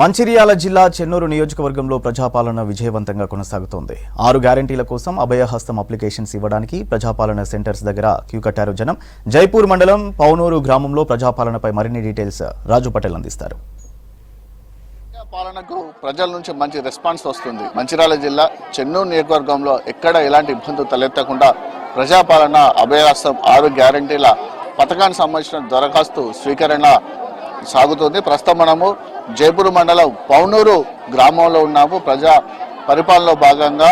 మంచిర్యాల జిల్లా చెన్నూరు నియోజకవర్గంలో ప్రజాపాలన విజయవంతంగా కొనసాగుతోంది. 6 గ్యారెంటీల కోసం అభయహస్తం అప్లికేషన్స్ ఇవ్వడానికి ప్రజాపాలన సెంటర్స్ దగ్గర క్యూ కట్టారు జనం. జైపూర్ మండలం పౌనూరు గ్రామంలో ప్రజాపాలనపై మరిన్ని డీటెయిల్స్ రాజు పటేల్ అందిస్తారు. పాలనకు ప్రజల నుంచి మంచి రెస్పాన్స్ వస్తుంది. మంచిర్యాల జిల్లా చెన్నూరు నియోజకవర్గంలో ఎక్కడ ఎలాంటి ఇబ్బందులు తలెత్తకుండా ప్రజాపాలన అభయహస్తం 6 గ్యారెంటీల పథకానికి సంబంధించిన దరఖాస్తు స్వీకరణ సాగుతుంది. ప్రస్తుతం మనము జైపూర్ మండలం పౌనూరు గ్రామంలో ఉన్నాము. ప్రజా పరిపాలనలో భాగంగా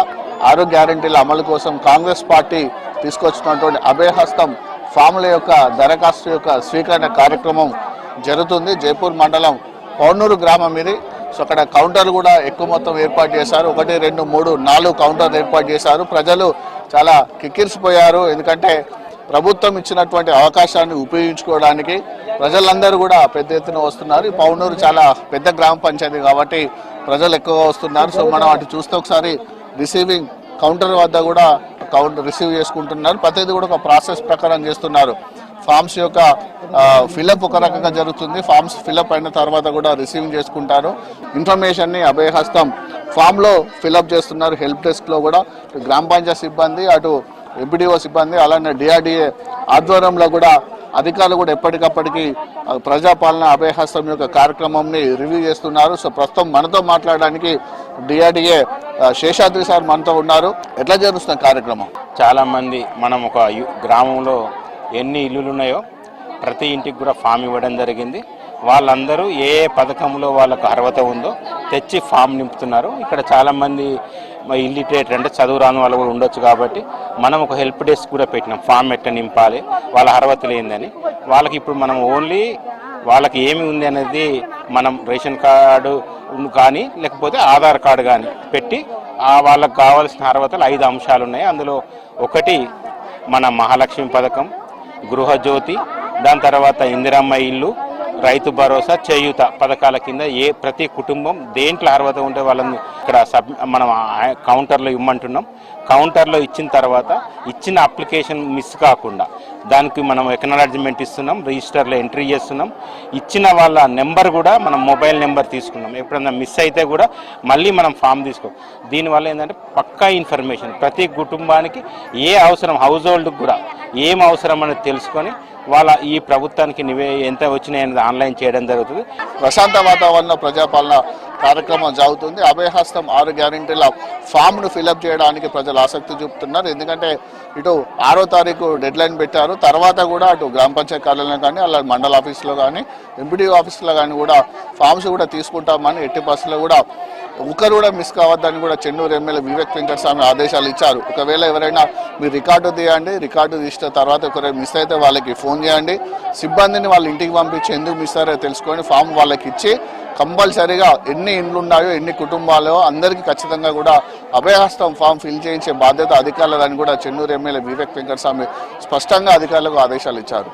6 గ్యారెంటీల అమలు కోసం కాంగ్రెస్ పార్టీ తీసుకొచ్చినటువంటి అభయహస్తం ఫామ్ల యొక్క దరఖాస్తు యొక్క స్వీకరణ కార్యక్రమం జరుగుతుంది. జైపూర్ మండలం పౌనూరు గ్రామం ఇది. సో అక్కడ కౌంటర్లు కూడా ఎక్కువ మొత్తం ఏర్పాటు చేశారు. 1, 2, 3, 4 కౌంటర్లు ఏర్పాటు చేశారు. ప్రజలు చాలా కిక్కిరిసిపోయారు. ఎందుకంటే ప్రభుత్వం ఇచ్చినటువంటి అవకాశాన్ని ఉపయోగించుకోవడానికి ప్రజలందరూ కూడా పెద్ద ఎత్తున వస్తున్నారు. ఈ పౌనూరు చాలా పెద్ద గ్రామ పంచాయతీ కాబట్టి ప్రజలు ఎక్కువగా వస్తున్నారు. సో మనం అటు చూస్తే ఒకసారి రిసీవింగ్ కౌంటర్ వద్ద కూడా రిసీవ్ చేసుకుంటున్నారు. ప్రతిదీ కూడా ఒక ప్రాసెస్ ప్రకారం చేస్తున్నారు. ఫామ్స్ యొక్క ఫిలప్ ఒక రకంగా జరుగుతుంది. ఫామ్స్ ఫిలప్ అయిన తర్వాత కూడా రిసీవింగ్ చేసుకుంటారు. ఇన్ఫర్మేషన్ని అభయహస్తం ఫామ్లో ఫిలప్ చేస్తున్నారు. హెల్ప్ డెస్క్లో కూడా గ్రామ పంచాయతీ సిబ్బంది, అటు ఎంపీడీఓ సిబ్బంది, అలానే డిఆర్డీఏ ఆధ్వర్యంలో కూడా అధికారులు కూడా ఎప్పటికప్పటికి ప్రజాపాలన అభయహస్తం యొక్క కార్యక్రమంని రివ్యూ చేస్తున్నారు. సో ప్రస్తుతం మనతో మాట్లాడడానికి డిఆర్డీఏ శేషాద్రి సార్ మనతో ఉన్నారు. ఎట్లా జరుగుతున్న కార్యక్రమం? చాలా మంది మనం ఒక గ్రామంలో ఎన్ని ఇల్లులు ఉన్నాయో ప్రతి ఇంటికి కూడా ఫామ్ ఇవ్వడం జరిగింది. వాళ్ళందరూ ఏ పథకంలో వాళ్ళకు అర్హత ఉందో తెచ్చి ఫామ్ నింపుతున్నారు. ఇక్కడ చాలామంది ఇల్లిటరేట్ అంటే చదువు రాని వాళ్ళు కూడా ఉండొచ్చు కాబట్టి మనం ఒక హెల్ప్ డెస్క్ కూడా పెట్టినాం. ఫామ్ ఎట్లా నింపాలి, వాళ్ళ అర్హతలు ఏందని వాళ్ళకి ఇప్పుడు మనం ఓన్లీ వాళ్ళకి ఏమి ఉంది అనేది మనం రేషన్ కార్డు కానీ లేకపోతే ఆధార్ కార్డు కానీ పెట్టి వాళ్ళకు కావాల్సిన అర్హతలు 5 అంశాలు ఉన్నాయి. అందులో ఒకటి మన మహాలక్ష్మి పథకం, గృహజ్యోతి, దాని తర్వాత ఇందిరమ్మ ఇల్లు, రైతు భరోసా, చేయూత పథకాల కింద ప్రతి కుటుంబం దేంట్లో అర్హత ఉంటే వాళ్ళని ఇక్కడ మనం కౌంటర్లో ఇవ్వమంటున్నాం. కౌంటర్లో ఇచ్చిన తర్వాత ఇచ్చిన అప్లికేషన్ మిస్ కాకుండా దానికి మనం ఎక్నాలజ్మెంట్ ఇస్తున్నాం, రిజిస్టర్లో ఎంట్రీ చేస్తున్నాం. ఇచ్చిన వాళ్ళ నెంబర్ కూడా మనం మొబైల్ నెంబర్ తీసుకున్నాం. ఎప్పుడన్నా మిస్ అయితే కూడా మళ్ళీ మనం ఫామ్ తీసుకో. దీనివల్ల ఏంటంటే పక్కా ఇన్ఫర్మేషన్ ప్రతి కుటుంబానికి ఏ అవసరం, హౌస్ హోల్డ్కి కూడా ఏం అవసరం అనేది తెలుసుకొని వాళ్ళ ఈ ప్రభుత్వానికి ఎంత వచ్చినాయనేది ఆన్లైన్ చేయడం జరుగుతుంది. ప్రశాంత వాతావరణంలో ప్రజాపాలన కార్యక్రమం జరుగుతుంది. అభయహస్తం 6 గ్యారెంటీల ఫామ్ను ఫిలప్ చేయడానికి ప్రజలు ఆసక్తి చూపుతున్నారు. ఎందుకంటే ఇటు 6వ తారీఖు డెడ్ లైన్ పెట్టారు. తర్వాత కూడా అటు గ్రామ పంచాయతీ కార్యాలయం కానీ, అలా మండల ఆఫీసులో కానీ, ఎంపీడీఓ ఆఫీసులో కానీ కూడా ఫామ్స్ కూడా తీసుకుంటామని, ఎట్టి బస్సులో కూడా ఒకరు కూడా మిస్ కావద్దని కూడా చెన్నూరు ఎమ్మెల్యే వివేక్ వెంకటస్వామి ఆదేశాలు ఇచ్చారు. ఒకవేళ ఎవరైనా మీరు రికార్డు తీయండి, రికార్డు తీసిన తర్వాత ఒకరు మిస్ అయితే వాళ్ళకి ఫోన్ చేయండి. సిబ్బందిని వాళ్ళ ఇంటికి పంపించి ఎందుకు మిస్ అయ్యారో తెలుసుకొని ఫామ్ వాళ్ళకి ఇచ్చి కంపల్సరీగా ఎన్ని ఇండ్లు ఉన్నాయో, ఎన్ని కుటుంబాలో అందరికీ ఖచ్చితంగా కూడా అభయహస్తం ఫామ్ ఫిల్ చేయించే బాధ్యత అధికారులని కూడా చెన్నూరు ఎమ్మెల్యే వివేక్ వెంకటస్వామి స్పష్టంగా అధికారులకు ఆదేశాలు ఇచ్చారు.